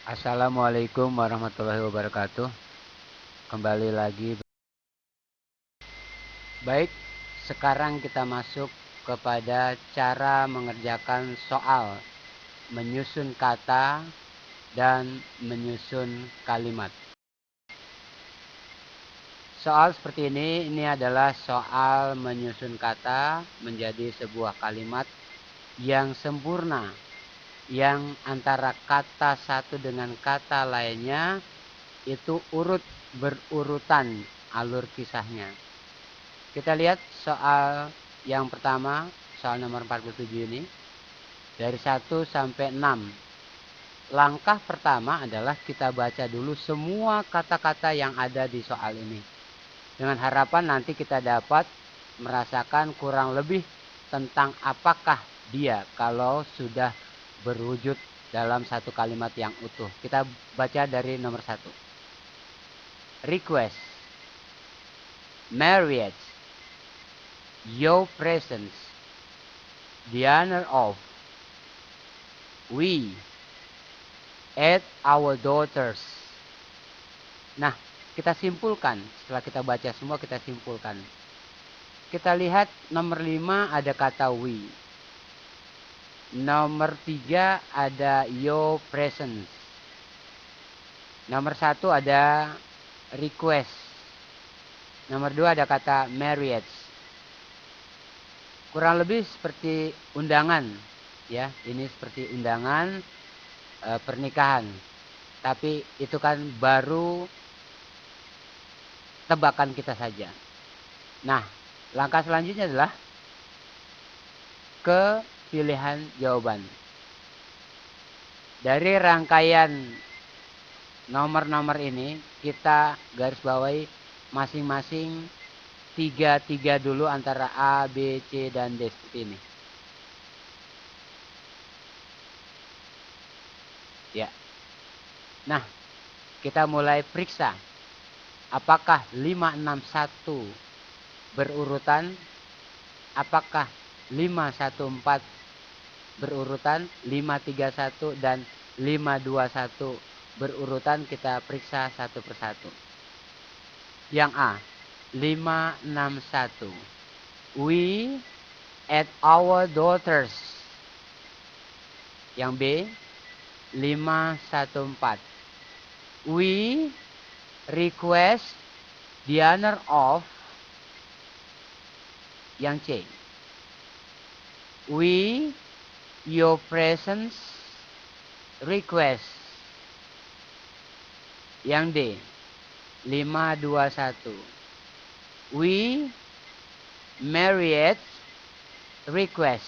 Assalamualaikum warahmatullahi wabarakatuh. Kembali lagi. Baik, sekarang kita masuk kepada cara mengerjakan soal menyusun kata dan menyusun kalimat. Soal seperti ini adalah soal menyusun kata menjadi sebuah kalimat yang sempurna, yang antara kata satu dengan kata lainnya itu berurutan alur kisahnya. Kita lihat soal yang pertama, soal nomor 47 ini. Dari 1 sampai 6. Langkah pertama adalah kita baca dulu semua kata-kata yang ada di soal ini. Dengan harapan nanti kita dapat merasakan kurang lebih tentang apakah dia kalau sudah berwujud dalam satu kalimat yang utuh. Kita baca dari nomor 1. Request, marriage, your presence, the honor of, we, at our daughters. Nah, kita simpulkan. Setelah kita baca semua, kita simpulkan. Kita lihat nomor 5 ada kata we. Nomor 3 ada your presence. Nomor 1 ada request. Nomor 2 ada kata marriage. Kurang lebih seperti undangan. Ya, ini seperti undangan pernikahan. Tapi itu kan baru tebakan kita saja. Nah, langkah selanjutnya adalah ke pilihan jawaban. Dari rangkaian nomor-nomor ini kita garis bawahi masing-masing 3 dulu antara A, B, C, dan D seperti ini. Ya. Nah, kita mulai periksa apakah 561 berurutan, apakah 514 berurutan, 531 dan 521 berurutan. Kita periksa satu persatu. Yang A, 561. We at our daughters. Yang B, 514. We request the honor of. Yang C, we your presence request. Yang D, 521. We marriage request.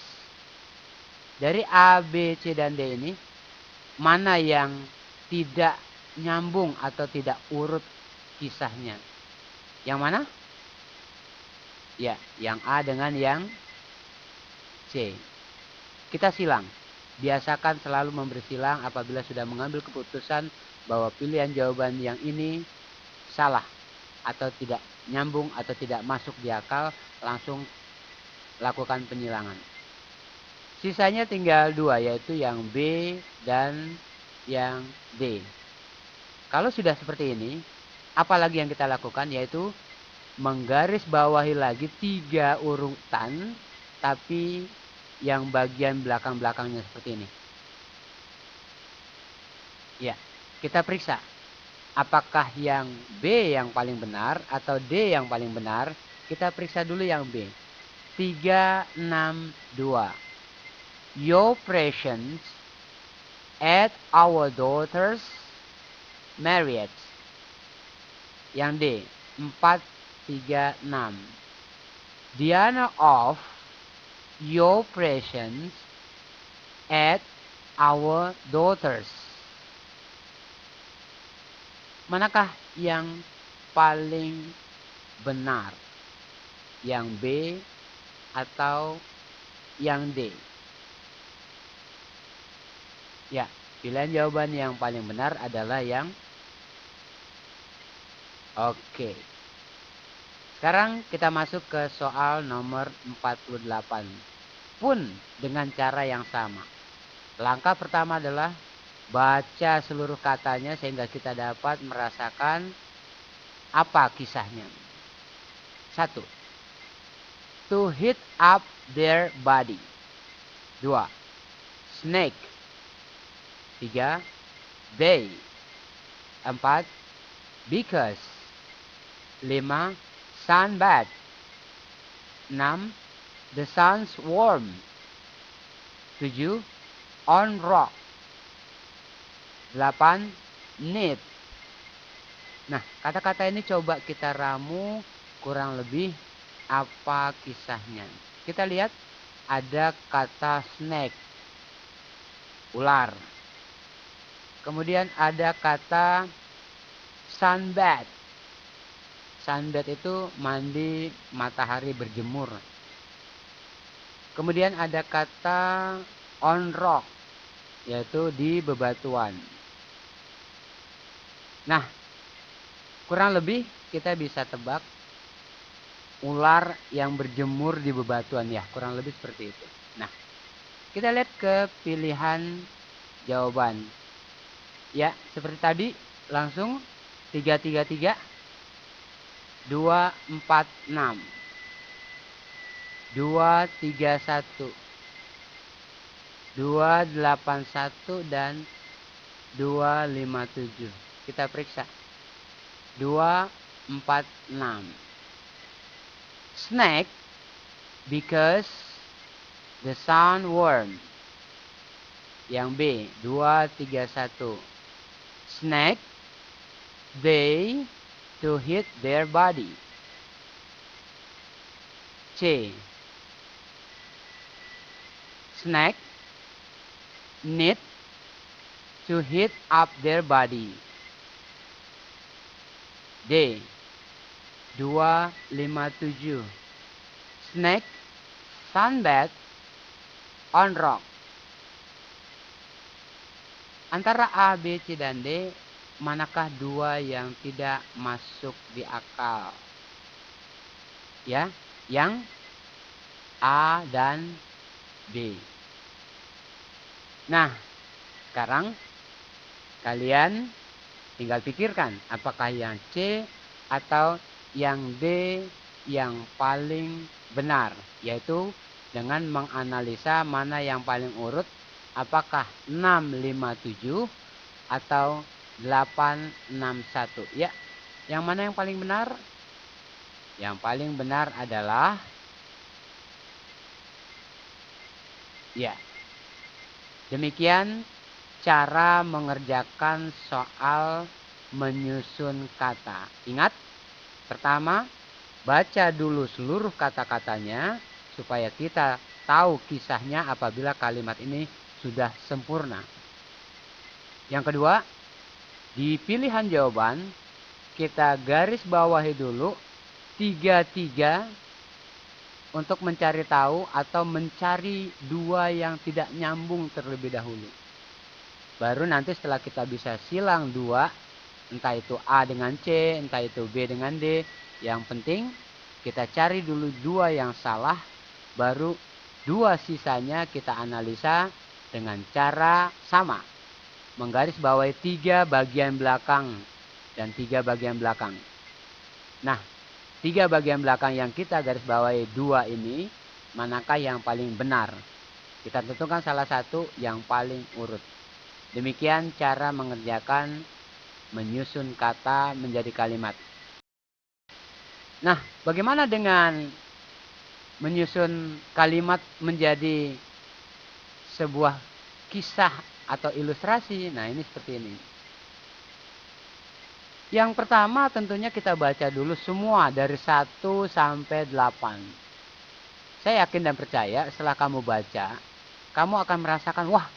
Dari A, B, C, dan D ini, mana yang tidak nyambung atau tidak urut kisahnya? Yang mana? Ya, yang A dengan yang C. Kita silang. Biasakan selalu memberi silang apabila sudah mengambil keputusan bahwa pilihan jawaban yang ini salah atau tidak nyambung atau tidak masuk di akal, langsung lakukan penyilangan. Sisanya tinggal 2, yaitu yang B dan yang D. Kalau sudah seperti ini, apalagi yang kita lakukan yaitu menggaris bawahi lagi 3 urutan, tapi yang bagian belakang-belakangnya seperti ini. Ya, kita periksa apakah yang B yang paling benar atau D yang paling benar. Kita periksa dulu yang B. 362. Your presence at our daughter's marriage. Yang D, 436. The honor of your presence at our daughters. Manakah yang paling benar? Yang B atau yang D? Ya, pilihan jawaban yang paling benar adalah yang Oke. Sekarang kita masuk ke soal nomor 48. Pun dengan cara yang sama. Langkah pertama adalah baca seluruh katanya sehingga kita dapat merasakan apa kisahnya. 1. To heat up their body. 2. Snake. 3. They. 4. Because. 5. Sunbath. 6. The sun's warm. 7. On rock. 8. Need. Nah, kata-kata ini coba kita ramu kurang lebih apa kisahnya. Kita lihat ada kata snake, ular. Kemudian ada kata sunbath. Sunbath itu mandi matahari berjemur. Kemudian ada kata on rock, yaitu di bebatuan. Nah, kurang lebih kita bisa tebak ular yang berjemur di bebatuan, ya, kurang lebih seperti itu. Nah, kita lihat ke pilihan jawaban. Ya, seperti tadi, langsung 333, 246, 231, 281 dan 257. Kita periksa. 246. Snake because the sun warm. Yang B, 231. Snake they to heat their body. C. Snake need to heat up their body. D. 257. Snake sunbath on rock. Antara A, B, C, dan D, manakah dua yang tidak masuk di akal? Ya, yang A dan B. Nah, sekarang kalian tinggal pikirkan apakah yang C atau yang D yang paling benar, yaitu dengan menganalisa mana yang paling urut, apakah 657 atau 861. Ya, yang mana yang paling benar? Yang paling benar adalah, ya, demikian cara mengerjakan soal menyusun kata. Ingat, pertama, baca dulu seluruh kata-katanya supaya kita tahu kisahnya apabila kalimat ini sudah sempurna. Yang kedua, di pilihan jawaban kita garis bawahi dulu 3-3 untuk mencari tahu atau mencari dua yang tidak nyambung terlebih dahulu. Baru nanti setelah kita bisa silang dua, entah itu A dengan C, entah itu B dengan D, yang penting kita cari dulu dua yang salah, baru dua sisanya kita analisa dengan cara sama. Menggarisbawahi 3 bagian belakang dan 3 bagian belakang. Nah, 3 bagian belakang yang kita garis bawahi dua ini, manakah yang paling benar? Kita tentukan salah satu yang paling urut. Demikian cara mengerjakan menyusun kata menjadi kalimat. Nah, bagaimana dengan menyusun kalimat menjadi sebuah kisah atau ilustrasi? Nah, ini seperti ini. Yang pertama tentunya kita baca dulu semua dari 1 sampai 8. Saya yakin dan percaya setelah kamu baca, kamu akan merasakan, wah,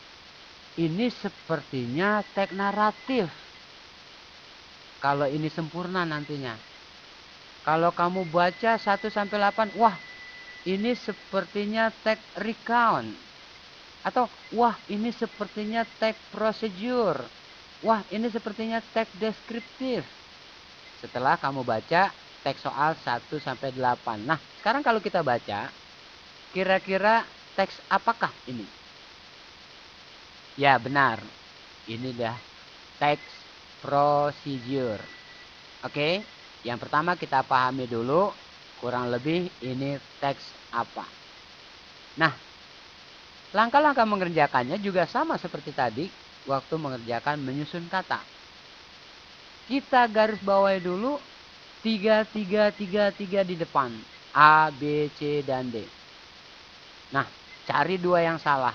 ini sepertinya teks naratif. Kalau ini sempurna nantinya. Kalau kamu baca 1 sampai 8, wah, ini sepertinya teks recount. Atau, wah, ini sepertinya teks procedure. Wah, ini sepertinya teks deskriptif. Setelah kamu baca teks soal 1 sampai 8. Nah, sekarang kalau kita baca, kira-kira teks apakah ini? Ya, benar. Ini dah text procedure. Oke, yang pertama kita pahami dulu kurang lebih ini teks apa. Nah, langkah-langkah mengerjakannya juga sama seperti tadi waktu mengerjakan menyusun kata. Kita garis bawahi dulu 3, 3, 3, 3 di depan. A, B, C, dan D. Nah, cari dua yang salah.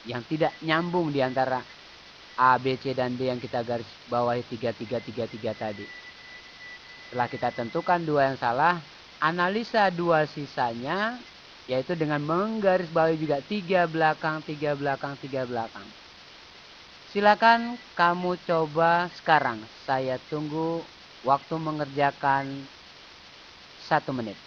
Yang tidak nyambung di antara A, B, C, dan D yang kita garis bawahi 3, 3, 3, 3 tadi. Setelah kita tentukan dua yang salah, analisa dua sisanya, yaitu dengan menggarisbawahi juga 3 belakang, 3 belakang, 3 belakang. Silakan kamu coba sekarang. Saya tunggu waktu mengerjakan 1 menit.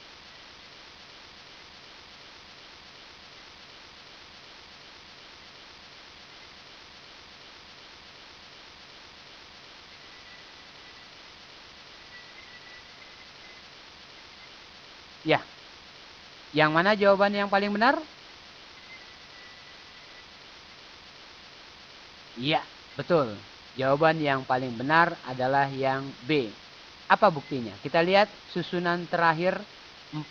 Ya, yang mana jawaban yang paling benar? Iya, betul. Jawaban yang paling benar adalah yang B. Apa buktinya? Kita lihat susunan terakhir 4,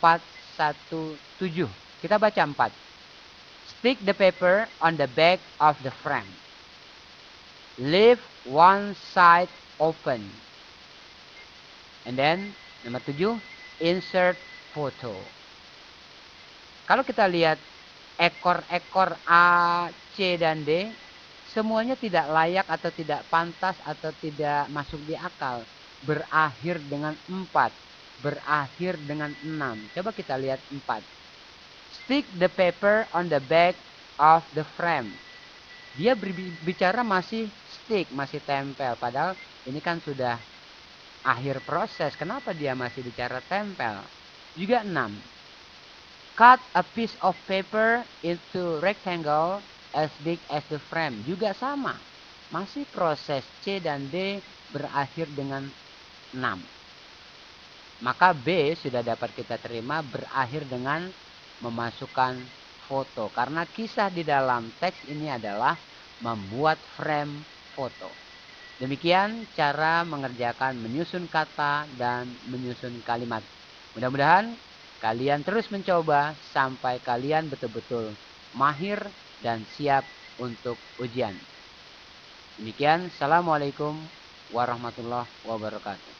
1, 7. Kita baca 4. Stick the paper on the back of the frame. Leave one side open. And then, nomor 7, insert photo. Kalau kita lihat ekor-ekor A, C, dan D, semuanya tidak layak atau tidak pantas atau tidak masuk di akal. Berakhir dengan 4, berakhir dengan 6. Coba kita lihat 4. Stick the paper on the back of the frame. Dia berbicara masih stick, masih tempel. Padahal ini kan sudah akhir proses. Kenapa dia masih bicara tempel? Juga 6. Cut a piece of paper into rectangle as big as the frame. Juga sama. Masih proses C dan D berakhir dengan 6. Maka B sudah dapat kita terima berakhir dengan memasukkan foto. Karena kisah di dalam teks ini adalah membuat frame foto. Demikian cara mengerjakan menyusun kata dan menyusun kalimat. Mudah-mudahan kalian terus mencoba sampai kalian betul-betul mahir dan siap untuk ujian. Demikian, Assalamualaikum warahmatullahi wabarakatuh.